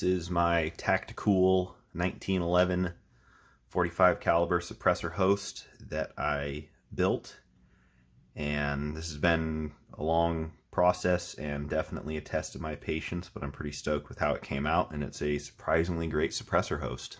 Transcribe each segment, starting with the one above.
Is my tactical 1911 .45 caliber suppressor host that I built, and this has been a long process and definitely a test of my patience, but I'm pretty stoked with how it came out, and it's a surprisingly great suppressor host.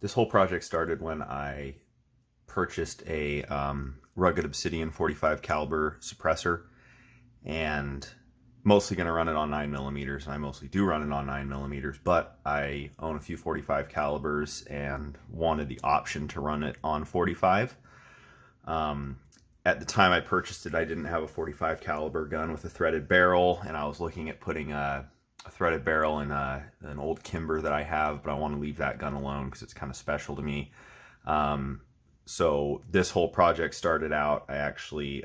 This whole project started when I purchased a rugged obsidian .45 caliber suppressor, and mostly going to run it on 9mm, and I mostly do run it on 9mm, but I own a few .45 calibers and wanted the option to run it on .45. At the time I purchased it, I didn't have a .45 caliber gun with a threaded barrel, and I was looking at putting a threaded barrel in an old Kimber that I have, but I want to leave that gun alone because it's kind of special to me. So this whole project started out, I actually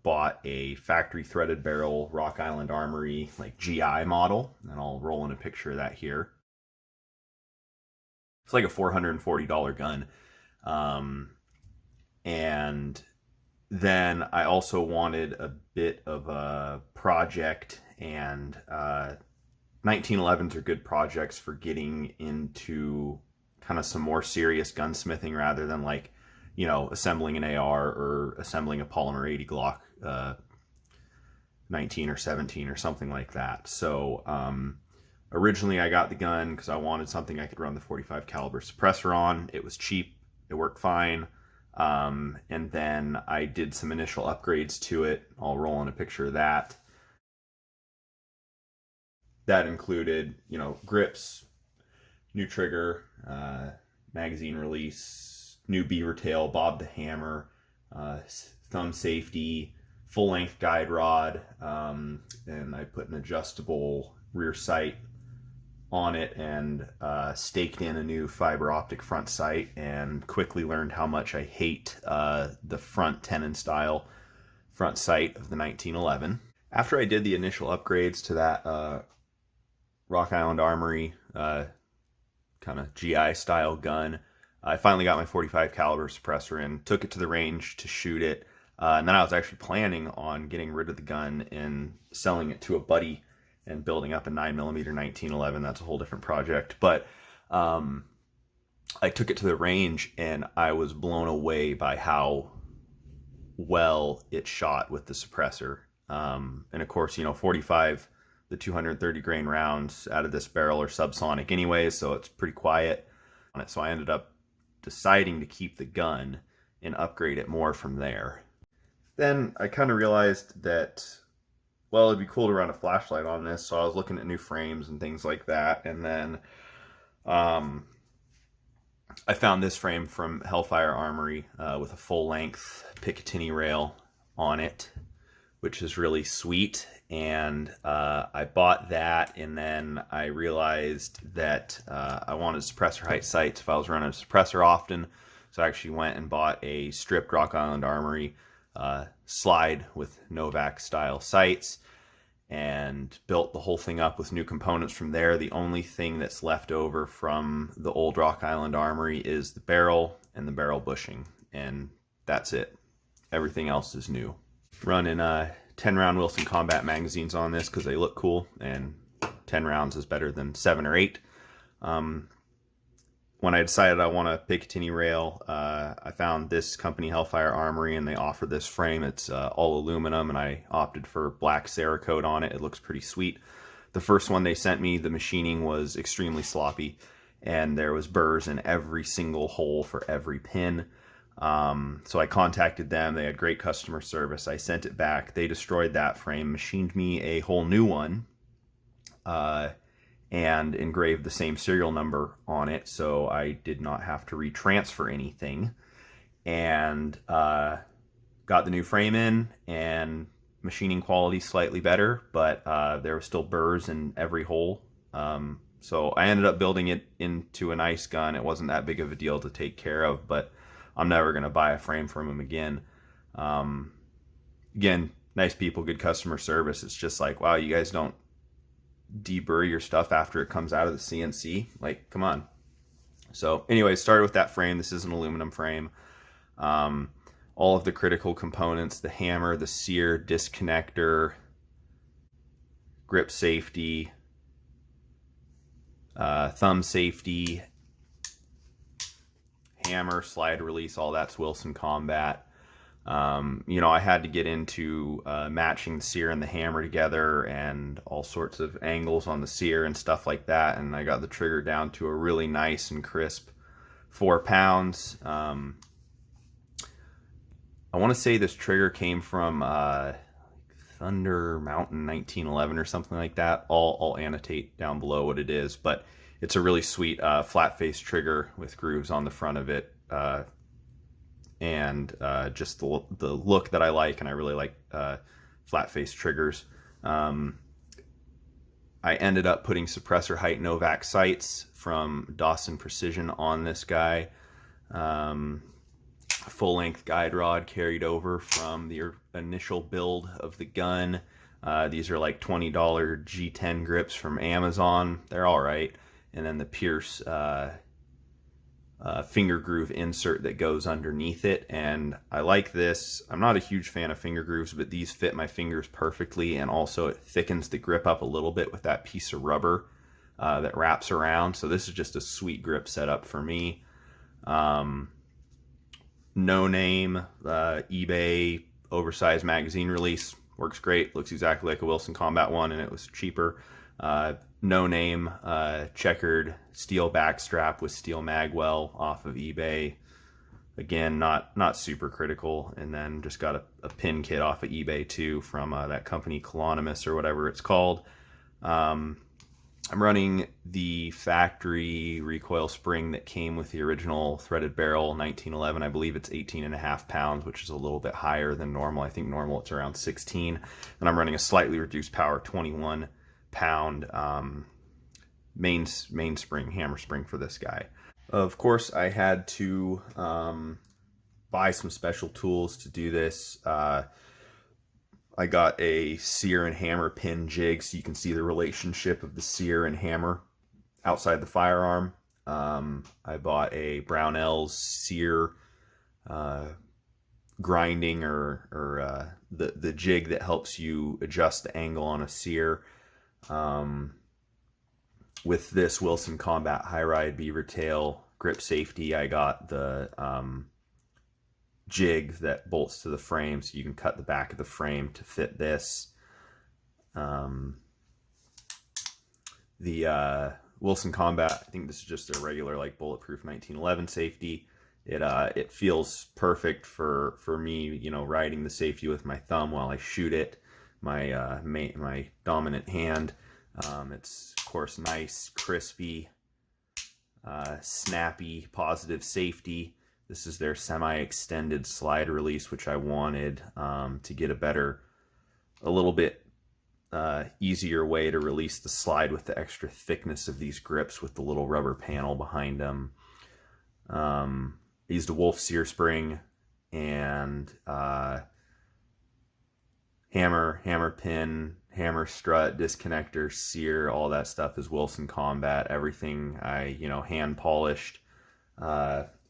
bought a factory threaded barrel Rock Island Armory like GI model, and I'll roll in a picture of that here. It's like a $440 gun. And then I also wanted a bit of a project, and 1911s are good projects for getting into kind of some more serious gunsmithing rather than, like, you know, assembling an AR or assembling a polymer 80 Glock 19 or 17 or something like that. So originally I got the gun because I wanted something I could run the .45 caliber suppressor on. It was cheap, it worked fine, and then I did some initial upgrades to it. I'll roll in a picture of that. That included, you know, grips, new trigger, magazine release, new beaver tail, bob the hammer, thumb safety, full-length guide rod, and I put an adjustable rear sight on it, and staked in a new fiber optic front sight, and quickly learned how much I hate the front tenon style front sight of the 1911. After I did the initial upgrades to that Rock Island Armory kind of GI style gun, I finally got my .45 caliber suppressor in, took it to the range to shoot it, and then I was actually planning on getting rid of the gun and selling it to a buddy and building up a 9mm 1911. That's a whole different project. But I took it to the range, and I was blown away by how well it shot with the suppressor. And of course, you know, .45, the 230 grain rounds out of this barrel are subsonic anyways, so it's pretty quiet on it. So I ended up deciding to keep the gun and upgrade it more from there. Then I kind of realized that, well, it'd be cool to run a flashlight on this, so I was looking at new frames and things like that, and then I found this frame from Hellfire Armory with a full-length Picatinny rail on it, which is really sweet, and I bought that, and then I realized that I wanted suppressor height sights if I was running a suppressor often, so I actually went and bought a stripped Rock Island Armory slide with Novak style sights, and built the whole thing up with new components from there. The only thing that's left over from the old Rock Island Armory is the barrel and the barrel bushing, and that's it. Everything else is new. Running 10 round Wilson Combat magazines on this because they look cool, and 10 rounds is better than 7 or 8. When I decided I want a Picatinny rail, I found this company, Hellfire Armory, and they offer this frame. It's all aluminum, and I opted for black Cerakote on it. It looks pretty sweet. The first one they sent me, the machining was extremely sloppy, and there was burrs in every single hole for every pin. So I contacted them. They had great customer service. I sent it back. They destroyed that frame, machined me a whole new one, and engraved the same serial number on it, so I did not have to retransfer anything. And got the new frame in, and machining quality slightly better, but there were still burrs in every hole. So I ended up building it into a nice gun. It wasn't that big of a deal to take care of, but I'm never going to buy a frame from them again. Again, nice people, good customer service. It's just like, wow, you guys don't deburr your stuff after it comes out of the CNC. Like, come on. So anyway, started with that frame. This is an aluminum frame. All of the critical components, the hammer, the sear, disconnector, grip safety, thumb safety, hammer, slide release, all that's Wilson Combat. You know, I had to get into matching the sear and the hammer together and all sorts of angles on the sear and stuff like that, and I got the trigger down to a really nice and crisp 4 pounds. I want to say this trigger came from Thunder Mountain 1911 or something like that. I'll annotate down below what it is, but it's a really sweet flat face trigger with grooves on the front of it, and just the look that I like, and I really like flat face triggers. I ended up putting suppressor height Novak sights from Dawson Precision on this guy. Full-length guide rod carried over from the initial build of the gun. These are like $20 G10 grips from Amazon. They're all right. And then the Pierce finger groove insert that goes underneath it. And I like this. I'm not a huge fan of finger grooves, but these fit my fingers perfectly, and also it thickens the grip up a little bit with that piece of rubber that wraps around. So this is just a sweet grip setup for me. No name eBay oversized magazine release, works great, looks exactly like a Wilson Combat one, and it was cheaper. No name checkered steel backstrap with steel magwell off of eBay, again not super critical. And then just got a pin kit off of eBay too from that company Colonimus or whatever it's called. I'm running the factory recoil spring that came with the original threaded barrel 1911. I believe it's 18.5 pounds, which is a little bit higher than normal. I think normal it's around 16. And I'm running a slightly reduced power 21 pound mainspring hammer spring for this guy. Of course, I had to buy some special tools to do this. I got a sear and hammer pin jig, so you can see the relationship of the sear and hammer outside the firearm. I bought a Brownell's sear grinding or the jig that helps you adjust the angle on a sear. With this Wilson Combat High Ride Beaver Tail grip safety, I got the jig that bolts to the frame, so you can cut the back of the frame to fit this. The Wilson Combat, I think this is just a regular like bulletproof 1911 safety. It feels perfect for me, you know, riding the safety with my thumb while I shoot it, my dominant hand. It's of course nice, crispy, snappy, positive safety. This is their semi-extended slide release, which I wanted to get a little bit easier way to release the slide with the extra thickness of these grips with the little rubber panel behind them. I used a Wolf sear spring and hammer pin, hammer strut, disconnector, sear, all that stuff is Wilson Combat. Everything I, hand polished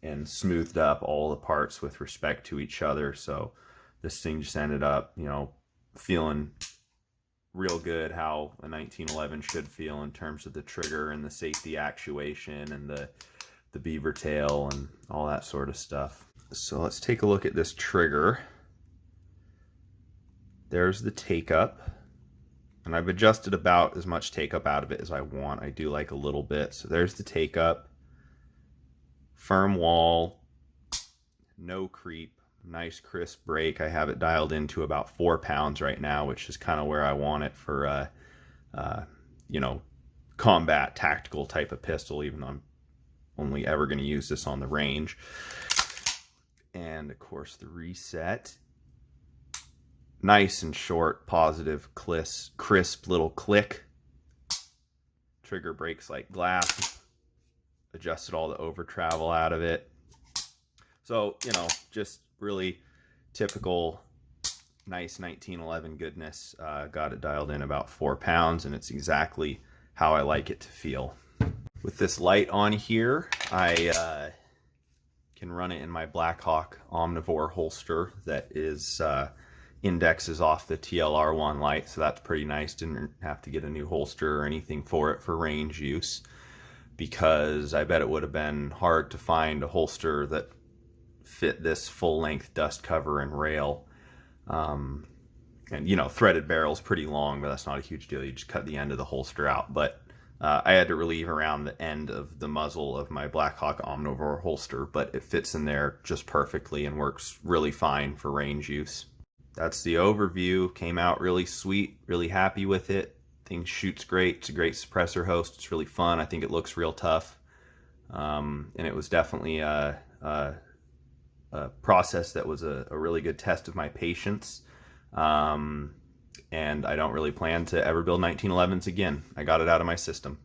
and smoothed up all the parts with respect to each other. So this thing just ended up, feeling real good, how a 1911 should feel in terms of the trigger and the safety actuation and the beaver tail and all that sort of stuff. So let's take a look at this trigger. There's the take up, and I've adjusted about as much take up out of it as I want. I do like a little bit. So there's the take up, firm wall, no creep, nice crisp break. I have it dialed into about 4 pounds right now, which is kind of where I want it for combat tactical type of pistol, even though I'm only ever going to use this on the range. And of course the reset, nice and short, positive, crisp little click. Trigger breaks like glass. Adjusted all the over travel out of it. So, you know, just really typical nice 1911 goodness. Got it dialed in about 4 pounds, and it's exactly how I like it to feel. With this light on here, I can run it in my Blackhawk Omnivore holster that is indexes off the TLR1 light, so that's pretty nice. Didn't have to get a new holster or anything for it for range use, because I bet it would have been hard to find a holster that fit this full-length dust cover and rail. And you know, threaded barrel's pretty long, but that's not a huge deal. You just cut the end of the holster out. But I had to relieve around the end of the muzzle of my Blackhawk Omnivore holster, but it fits in there just perfectly and works really fine for range use. That's the overview. Came out really sweet, really happy with it. Thing shoots great. It's a great suppressor host. It's really fun. I think it looks real tough. And it was definitely a process that was a really good test of my patience. And I don't really plan to ever build 1911s again. I got it out of my system.